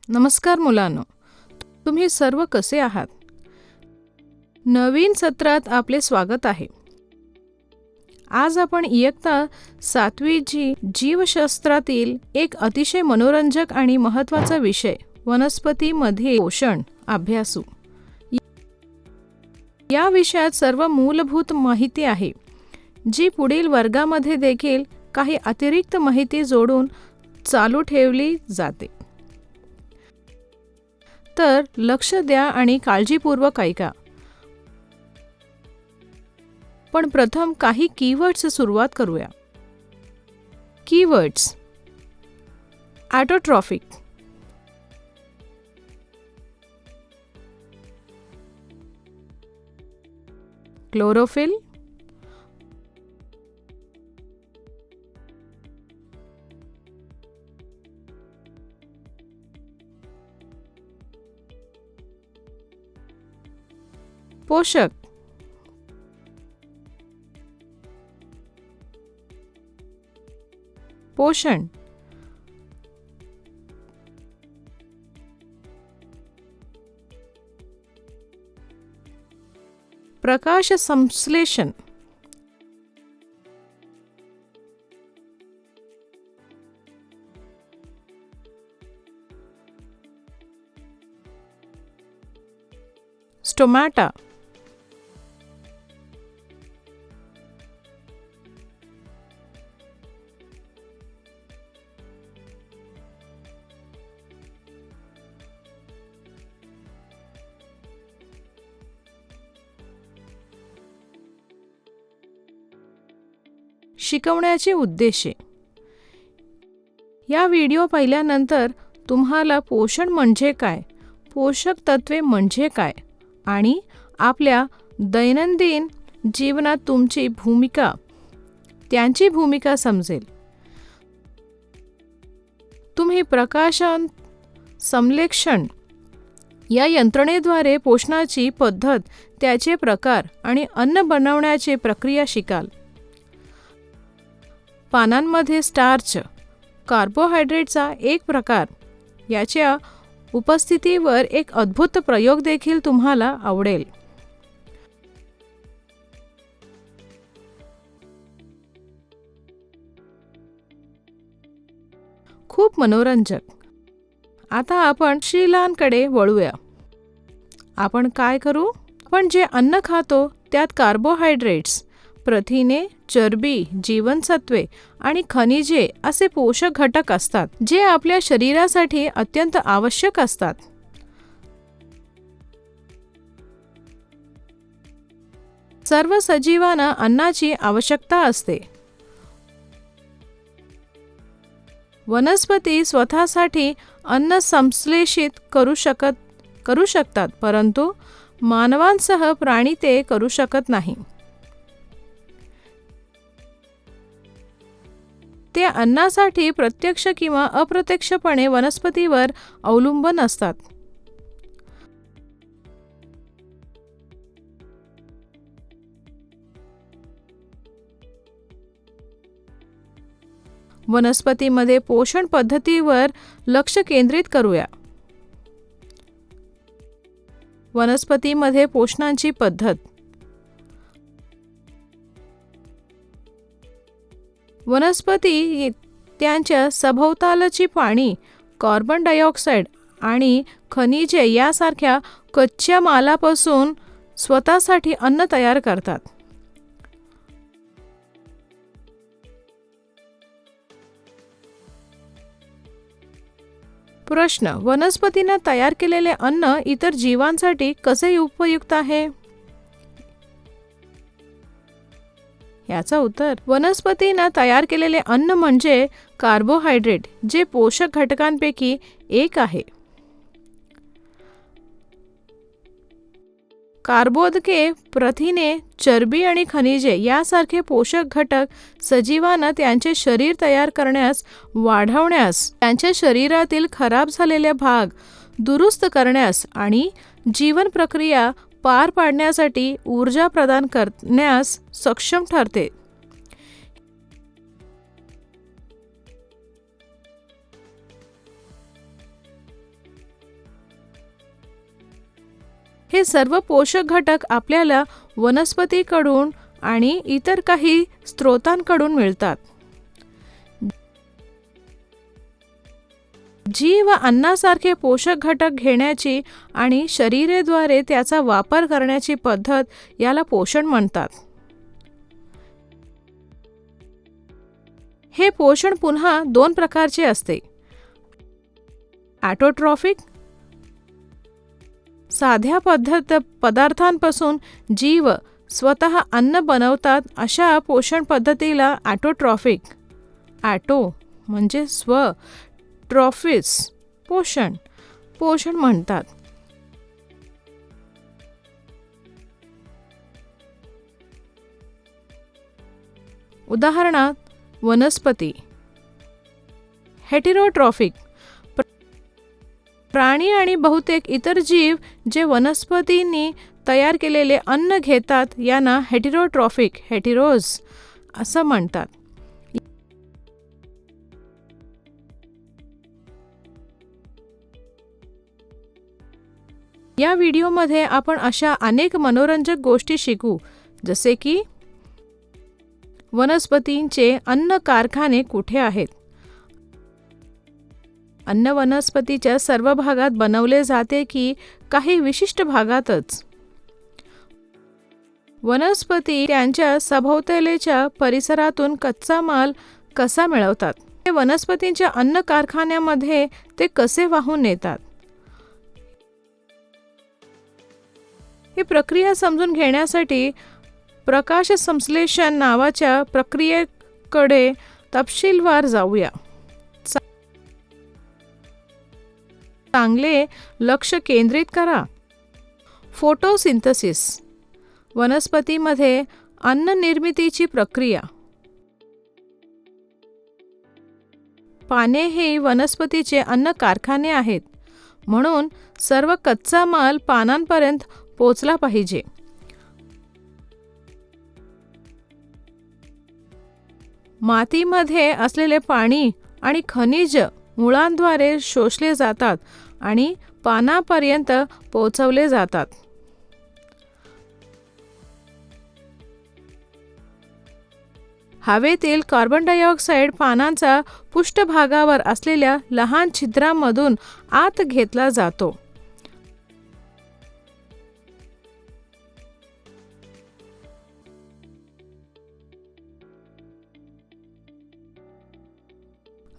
नमस्कार मुलांनो, तुम्ही सर्व कसे आहात? नवीन सत्रात आपले स्वागत आहे. आज आपण इयत्ता 7वी जीवशास्त्रातील एक अतिशय मनोरंजक आणि महत्त्वाचा विषय वनस्पतीमध्ये पोषण अभ्यासू. या विषयात सर्व मूलभूत माहिती आहे, जी पुढील वर्गामध्ये देखील काही अतिरिक्त माहिती जोडून चालू ठेवली जाते. तर लक्ष द्या आणि काळजीपूर्वक ऐका. पण प्रथम काही कीवर्ड्स सुरुवात करूया. कीवर्ड्स: ऑटोट्रॉफिक, क्लोरोफिल, पोषक, पोषण, प्रकाश संश्लेषण, स्टोमॅटा, शिकवण्याचे उद्देश. या व्हिडिओ पाहिल्यानंतर तुम्हाला पोषण म्हणजे काय, पोषक तत्वे म्हणजे काय आणि आपल्या दैनंदिन जीवनात त्यांची भूमिका समजेल. तुम्ही प्रकाश संश्लेषण या यंत्रणेद्वारे पोषणाची पद्धत, त्याचे प्रकार आणि अन्न बनवण्याची प्रक्रिया शिकाल. पानांमध्ये स्टार्च, कार्बोहायड्रेटचा एक प्रकार, याच्या उपस्थितीवर एक अद्भुत प्रयोग देखील तुम्हाला आवडेल. खूप मनोरंजक. आता आपण शिलांकडे वळूया. आपण काय करू? आपण जे अन्न खातो त्यात कार्बोहायड्रेट्स, प्रथिने, चरबी, जीवनसत्वे आणि खनिजे असे पोषक घटक असतात, जे आपल्या शरीरासाठी अत्यंत आवश्यक असतात. सर्व सजीवांना अन्नाची आवश्यकता असते. वनस्पती स्वतःसाठी अन्न संश्लेषित करू शकतात, परंतु मानवांसह प्राणी ते करू शकत नाही. ते अन्नासाठी प्रत्यक्ष किंवा अप्रत्यक्षपणे वनस्पतीवर अवलंबून असतात. वनस्पतीमध्ये पोषण पद्धतीवर लक्ष केंद्रित करूया. वनस्पतीमध्ये पोषणाची पद्धत. वनस्पती त्यांच्या सभोवतालची पाणी, कार्बन डायऑक्साईड आणि खनिजे यासारख्या कच्च्या मालापासून स्वतःसाठी अन्न तयार करतात. प्रश्न: वनस्पतीने तयार केलेले अन्न इतर जीवांसाठी कसे उपयुक्त आहे? याचा उत्तर: वनस्पतीने तयार केलेले अन्न म्हणजे कार्बोहायड्रेट, जे पोषक घटकांपैकी एक आहे. कार्बोदके, प्रथिने, चरबी आणि खनिजे यासारखे पोषक घटक सजीवांना त्यांचे शरीर तयार करण्यास, वाढवण्यास, त्यांच्या शरीरातील खराब झालेले भाग दुरुस्त करण्यास आणि जीवन प्रक्रिया पार पाडण्यासाठी ऊर्जा प्रदान करण्यास सक्षम ठरते. हे सर्व पोषक घटक आपल्याला वनस्पतीकडून आणि इतर काही स्रोतांकडून मिळतात. जीव अन्नासारखे पोषक घटक घेण्याची आणि शरीराद्वारे त्याचा वापर करण्याची पद्धत याला पोषण म्हणतात. हे पोषण पुन्हा 2 प्रकारचे असते. ऑटोट्रॉफिक, साध्या पदार्थांपासून जीव स्वतः अन्न बनवतात अशा पोषण पद्धतीला ऑटोट्रॉफिक, ऑटो म्हणजे स्व, ट्रॉफिस पोषण म्हणतात. उदाहरणार्थ वनस्पती. हेटेरोट्रॉफिक, प्राणी आणि बहुतेक इतर जीव जे वनस्पतींनी तयार केलेले अन्न घेतात यांना हेटेरोट्रॉफिक, हेटेरोज असं म्हणतात. या व्हिडिओमध्ये आपण अशा अनेक मनोरंजक गोष्टी शिकू, जसे की वनस्पतींचे अन्न कारखाने कुठे आहेत. अन्न वनस्पतीच्या सर्व भागात बनवले जाते की काही विशिष्ट भागातच. वनस्पती त्यांच्या सभोवतालच्या परिसरातून कच्चा माल कसा मिळवतात, हे वनस्पतींच्या अन्न कारखान्यामध्ये ते कसे वाहून नेतात. ही प्रक्रिया समजून घेण्यासाठी प्रकाश संश्लेषण नावाच्या प्रक्रियेकडे तपशीलवार जाऊया. चांगले लक्ष केंद्रित करा. फोटोसिंथेसिस, वनस्पतीमध्ये अन्न निर्मितीची प्रक्रिया. पाने हे वनस्पतीचे अन्न कारखाने आहेत, म्हणून सर्व कच्चा माल पानांपर्यंत पोचला पाहिजे. मातीमध्ये असलेले पाणी आणि खनिज मुळांद्वारे शोषले जातात आणि पानापर्यंत पोहोचवले जातात. हवेतील कार्बन डायऑक्साईड पानांच्या पृष्ठभागावर असलेल्या लहान छिद्रांमधून आत घेतला जातो.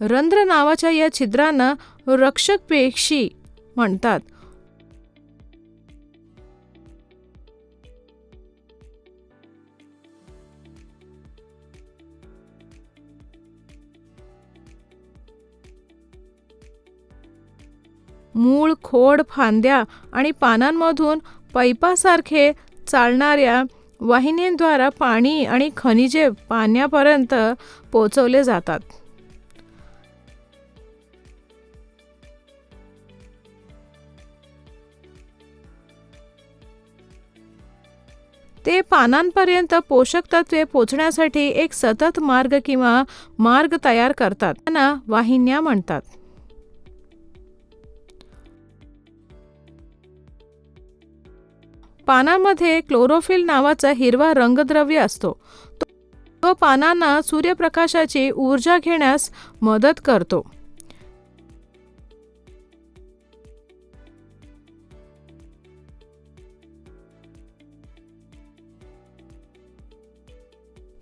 रंध्र नावाच्या या छिद्रांना रक्षक पेशी म्हणतात. मूळ, खोड, फांद्या आणि पानांमधून पाईपासारखे चालणाऱ्या वाहिन्यांद्वारे पाणी आणि खनिजे पाण्यापर्यंत पोहोचवले जातात. ते पानांपर्यंत पोषक तत्वे पोचण्यासाठी एक सतत मार्ग किंवा मार्ग तयार करतात, त्यांना वाहिन्या म्हणतात. पानांमध्ये क्लोरोफिल नावाचा हिरवा रंगद्रव्य असतो. तो पानांना सूर्यप्रकाशाची ऊर्जा घेण्यास मदत करतो.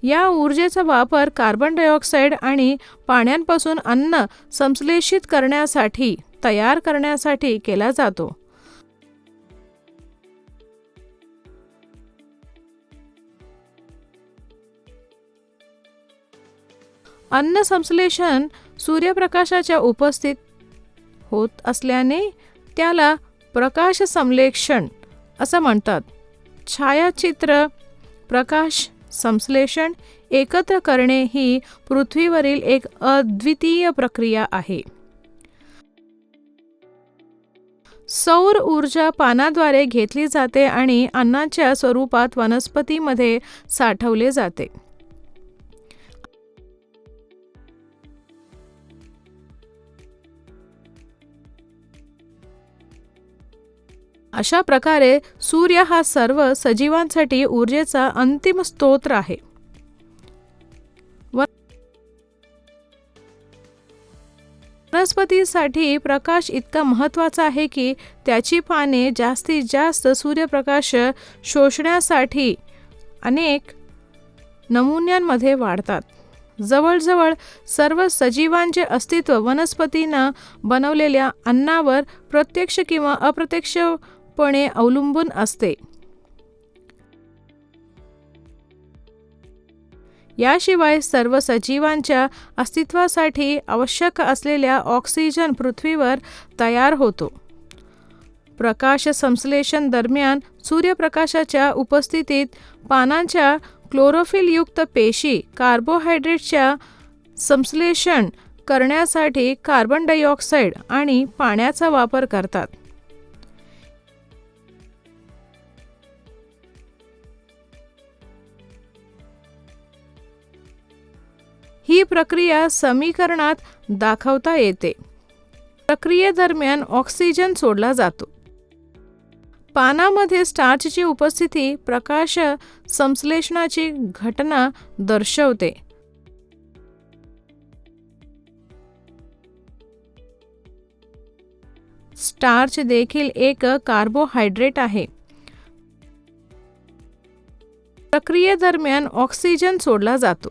या ऊर्जेचा वापर कार्बन डायऑक्साईड आणि पाण्यापासून अन्न संश्लेषित करण्यासाठी तयार करण्यासाठी केला जातो. अन्न संश्लेषण सूर्यप्रकाशाच्या उपस्थित होत असल्याने त्याला प्रकाश संश्लेषण असं म्हणतात. छायाचित्र, प्रकाश संश्लेषण एकत्र करणे ही पृथ्वीवरील एक अद्वितीय प्रक्रिया आहे. सौर ऊर्जा पानाद्वारे घेतली जाते आणि अन्नाच्या स्वरूपात वनस्पतीमध्ये साठवले जाते. अशा प्रकारे सूर्य हा सर्व सजीवांसाठी ऊर्जेचा अंतिम स्रोत आहे. वनस्पतीसाठी प्रकाश इतका महत्त्वाचा आहे की त्याची पाने जास्तीत जास्त सूर्यप्रकाश शोषण्यासाठी अनेक नमुन्यांमध्ये वाढतात. जवळजवळ सर्व सजीवांचे अस्तित्व वनस्पतींना बनवलेल्या अन्नावर प्रत्यक्ष किंवा अप्रत्यक्षपणे अवलंबून असते. याशिवाय सर्व सजीवांच्या अस्तित्वासाठी आवश्यक असलेला ऑक्सिजन पृथ्वीवर तयार होतो. प्रकाश संश्लेषण दरम्यान सूर्यप्रकाशाच्या उपस्थितीत पानांच्या क्लोरोफिलयुक्त पेशी कार्बोहायड्रेटच्या संश्लेषण करण्यासाठी कार्बन डायऑक्साईड आणि पाण्याचा वापर करतात. ही प्रक्रिया समीकरणात दाखवता येते. प्रक्रियेदरम्यान ऑक्सिजन सोडला जातो. पानामध्ये स्टार्चची उपस्थिती प्रकाश संश्लेषणाची घटना दर्शवते. स्टार्च देखील एक कार्बोहायड्रेट आहे. प्रक्रियेदरम्यान ऑक्सिजन सोडला जातो.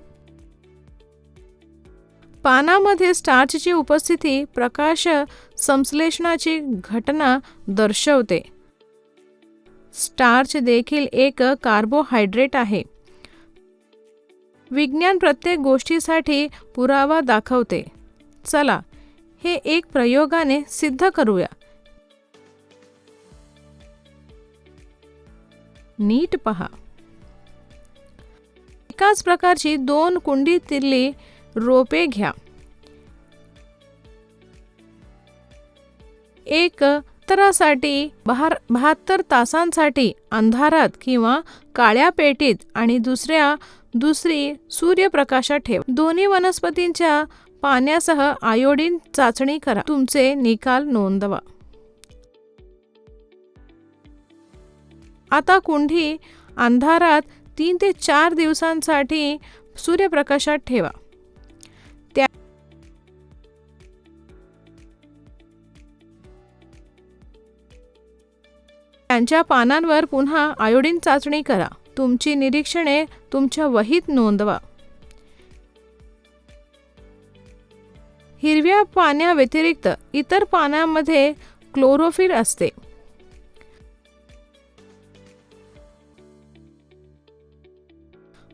पानामध्ये स्टार्चची उपस्थिती प्रकाश संश्लेषणाची घटना दर्शवते. स्टार्च देखील एक कार्बोहायड्रेट आहे. विज्ञान प्रत्येक गोष्टीसाठी पुरावा दाखवते. चला हे एक प्रयोगाने सिद्ध करूया. नीट पहा. एकाच प्रकारची 2 कुंडीतली रोपे घ्या. एक तरासाठी 72 तासांसाठी अंधारात किंवा काळ्या पेटीत आणि दुसरी सूर्यप्रकाशात ठेवा. दोन्ही वनस्पतींच्या पाण्यासह आयोडीन चाचणी करा. तुमचे निकाल नोंदवा. आता कुंडी अंधारात 3 ते 4 दिवसांसाठी सूर्यप्रकाशात ठेवा. त्यांच्या पानांवर पुन्हा आयोडीन चाचणी करा. तुमची निरीक्षणे तुमच्या वहीत नोंदवा. हिरव्या पाण्याव्यतिरिक्त इतर पानांमध्ये क्लोरोफिल असते.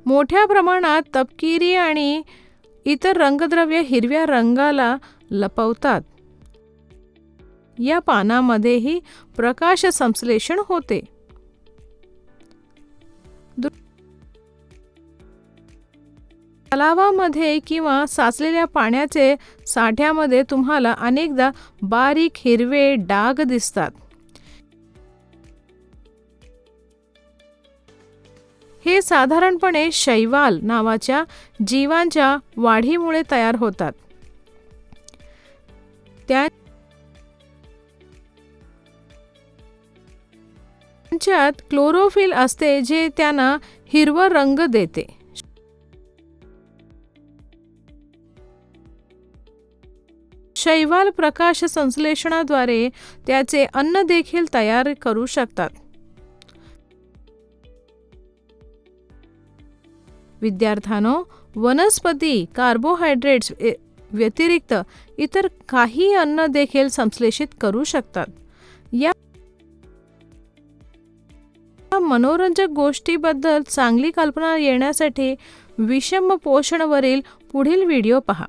मोठ्या प्रमाणात तपकिरी आणि इतर रंगद्रव्ये हिरव्या रंगाला लपवतात. या पानांमध्येही प्रकाश संश्लेषण होते. तलावामध्ये किंवा साचलेल्या पाण्याचे साठ्यामध्ये तुम्हाला अनेकदा बारीक हिरवे डाग दिसतात. हे साधारणपणे शैवाल नावाच्या जीवांच्या वाढीमुळे तयार होतात. त्यांच्यात क्लोरोफिल असते जे त्यांना हिरवा रंग देते. शैवाल प्रकाश संश्लेषणाद्वारे त्याचे अन्न देखील तयार करू शकतात. विद्यार्थ्यांनो, वनस्पती कार्बोहायड्रेट्स व्यतिरिक्त इतर काही अन्न देखील संश्लेषित करू शकतात. या मनोरंजक गोष्टीबद्दल चांगली कल्पना येण्यासाठी विषम पोषणवरील पुढील व्हिडिओ पहा.